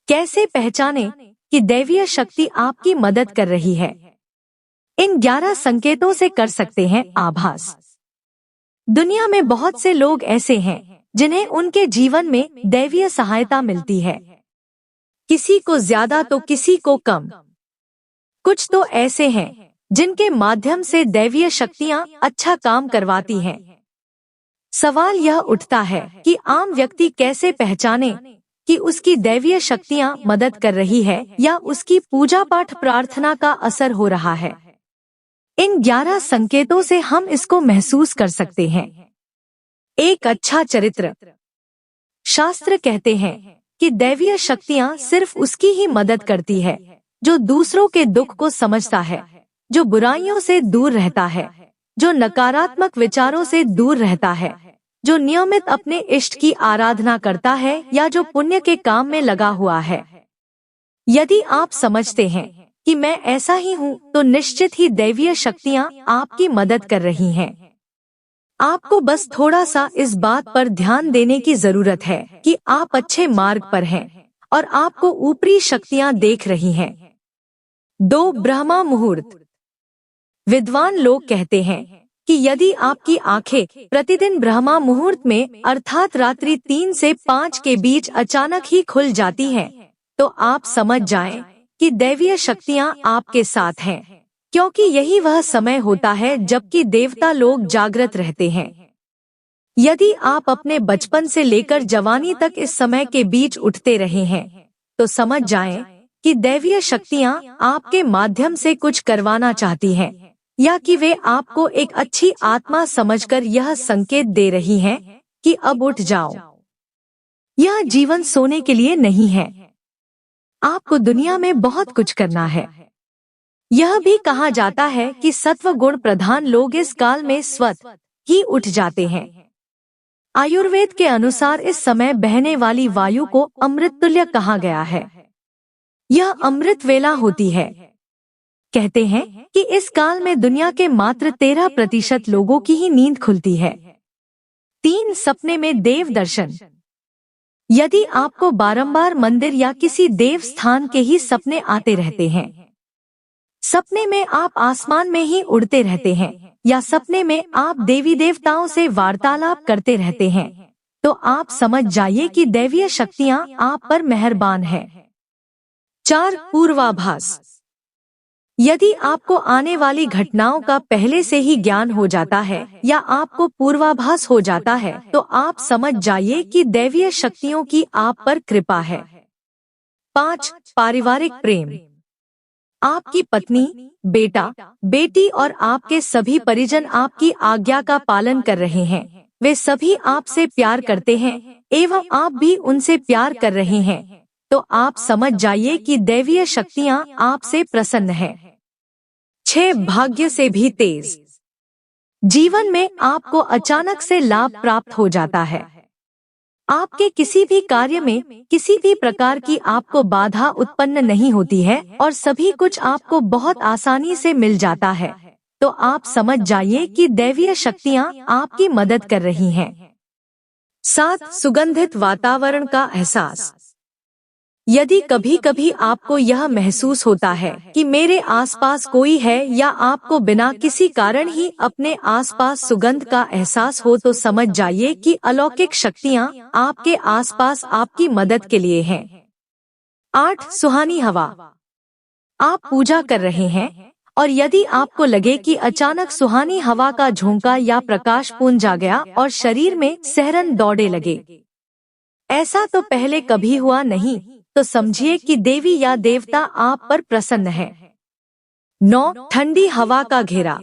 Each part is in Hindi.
कैसे पहचानें कि दैवीय शक्ति आपकी मदद कर रही है? इन 11 संकेतों से कर सकते हैं आभास। दुनिया में बहुत से लोग ऐसे हैं जिन्हें उनके जीवन में दैवीय सहायता मिलती है, किसी को ज्यादा तो किसी को कम। कुछ तो ऐसे हैं जिनके माध्यम से दैवीय शक्तियां अच्छा काम करवाती हैं। सवाल यह उठता है कि आम व्यक्ति कैसे पहचाने कि उसकी दैवीय शक्तियां मदद कर रही है या उसकी पूजा पाठ प्रार्थना का असर हो रहा है। इन 11 संकेतों से हम इसको महसूस कर सकते हैं। एक अच्छा चरित्र। शास्त्र कहते हैं कि दैवीय शक्तियां सिर्फ उसकी ही मदद करती है जो दूसरों के दुख को समझता है, जो बुराइयों से दूर रहता है, जो नकारात्मक विचारों से दूर रहता है, जो नियमित अपने इष्ट की आराधना करता है या जो पुण्य के काम में लगा हुआ है। यदि आप समझते हैं कि मैं ऐसा ही हूँ, तो निश्चित ही दैवीय शक्तियाँ आपकी मदद कर रही हैं। आपको बस थोड़ा सा इस बात पर ध्यान देने की जरूरत है कि आप अच्छे मार्ग पर हैं और आपको ऊपरी शक्तियाँ देख रही हैं। 2. ब्रह्मा मुहूर्त। विद्वान लोग कहते हैं कि यदि आपकी आंखें प्रतिदिन ब्रह्मा मुहूर्त में अर्थात रात्रि 3 से 5 के बीच अचानक ही खुल जाती हैं, तो आप समझ जाएं कि दैवीय शक्तियां आपके साथ हैं, क्योंकि यही वह समय होता है जबकि देवता लोग जागृत रहते हैं। यदि आप अपने बचपन से लेकर जवानी तक इस समय के बीच उठते रहे हैं, तो समझ जाएं कि दैवीय शक्तियां आपके माध्यम से कुछ करवाना चाहती हैं, या कि वे आपको एक अच्छी आत्मा समझकर यह संकेत दे रही हैं कि अब उठ जाओ। यह जीवन सोने के लिए नहीं है। आपको दुनिया में बहुत कुछ करना है। यह भी कहा जाता है कि सत्व गुण प्रधान लोग इस काल में स्वतः ही उठ जाते हैं। आयुर्वेद के अनुसार इस समय बहने वाली वायु को अमृत तुल्य कहा गया है। यह अमृत वेला होती है। कहते हैं कि इस काल में दुनिया के मात्र 13% लोगों की ही नींद खुलती है। 3. सपने में देव दर्शन। यदि आपको बारंबार मंदिर या किसी देव स्थान के ही सपने आते रहते हैं, सपने में आप आसमान में ही उड़ते रहते हैं, या सपने में आप देवी देवताओं से वार्तालाप करते रहते हैं, तो आप समझ जाइए कि दैवीय शक्तियां आप पर मेहरबान हैं। 4. पूर्वाभास। यदि आपको आने वाली घटनाओं का पहले से ही ज्ञान हो जाता है या आपको पूर्वाभास हो जाता है, तो आप समझ जाइए कि दैवीय शक्तियों की आप पर कृपा है। 5. पारिवारिक प्रेम। आपकी पत्नी, बेटा, बेटी और आपके सभी परिजन आपकी आज्ञा का पालन कर रहे हैं। वे सभी आपसे प्यार करते हैं एवं आप भी उनसे प्यार कर रहे हैं, तो आप समझ जाइए कि दैवीय शक्तियां आपसे प्रसन्न हैं। 6. भाग्य से भी तेज। जीवन में आपको अचानक से लाभ प्राप्त हो जाता है। आपके किसी भी कार्य में किसी भी प्रकार की आपको बाधा उत्पन्न नहीं होती है और सभी कुछ आपको बहुत आसानी से मिल जाता है, तो आप समझ जाइए कि दैवीय शक्तियां आपकी मदद कर रही हैं। 7. सुगंधित वातावरण का एहसास। यदि कभी कभी आपको यह महसूस होता है कि मेरे आसपास कोई है, या आपको बिना किसी कारण ही अपने आसपास सुगंध का एहसास हो, तो समझ जाइए कि अलौकिक शक्तियां आपके आसपास आपकी मदद के लिए हैं। 8. सुहानी हवा। आप पूजा कर रहे हैं और यदि आपको लगे कि अचानक सुहानी हवा का झोंका या प्रकाश पूंज आ गया और शरीर में सिहरन दौड़े लगे, ऐसा तो पहले कभी हुआ नहीं, तो समझिए कि देवी या देवता आप पर प्रसन्न है। 9. ठंडी हवा का घेरा।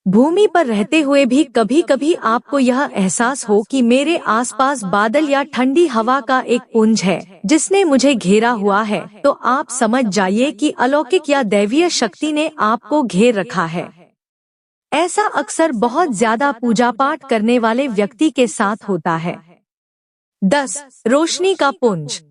भूमि पर रहते हुए भी कभी कभी आपको यह एहसास हो कि मेरे आसपास बादल या ठंडी हवा का एक पुंज है जिसने मुझे घेरा हुआ है, तो आप समझ जाइए कि अलौकिक या दैवीय शक्ति ने आपको घेर रखा है। ऐसा अक्सर बहुत ज्यादा पूजा पाठ करने वाले व्यक्ति के साथ होता है। 10. रोशनी का पुंज।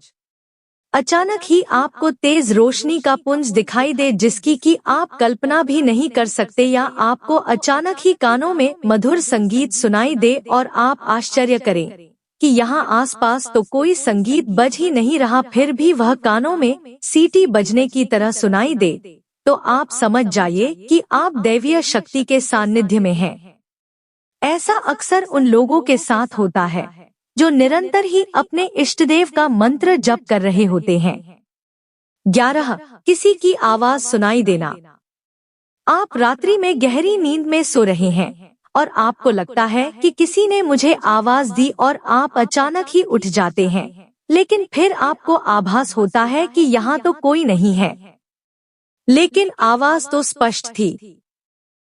अचानक ही आपको तेज रोशनी का पुंज दिखाई दे जिसकी कि आप कल्पना भी नहीं कर सकते, या आपको अचानक ही कानों में मधुर संगीत सुनाई दे और आप आश्चर्य करें कि यहाँ आसपास तो कोई संगीत बज ही नहीं रहा, फिर भी वह कानों में सीटी बजने की तरह सुनाई दे, तो आप समझ जाइए कि आप दैवीय शक्ति के सानिध्य में हैं। ऐसा अक्सर उन लोगों के साथ होता है जो निरंतर ही अपने इष्टदेव का मंत्र जप कर रहे होते हैं। 11. किसी की आवाज सुनाई देना। आप रात्रि में गहरी नींद में सो रहे हैं और आपको लगता है कि किसी ने मुझे आवाज दी और आप अचानक ही उठ जाते हैं, लेकिन फिर आपको आभास होता है कि यहाँ तो कोई नहीं है, लेकिन आवाज तो स्पष्ट थी।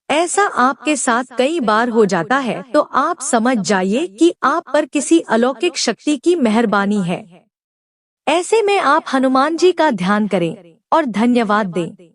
ऐसा आपके साथ कई बार हो जाता है तो आप समझ जाइए कि आप पर किसी अलौकिक शक्ति की मेहरबानी है। ऐसे में आप हनुमान जी का ध्यान करें और धन्यवाद दें।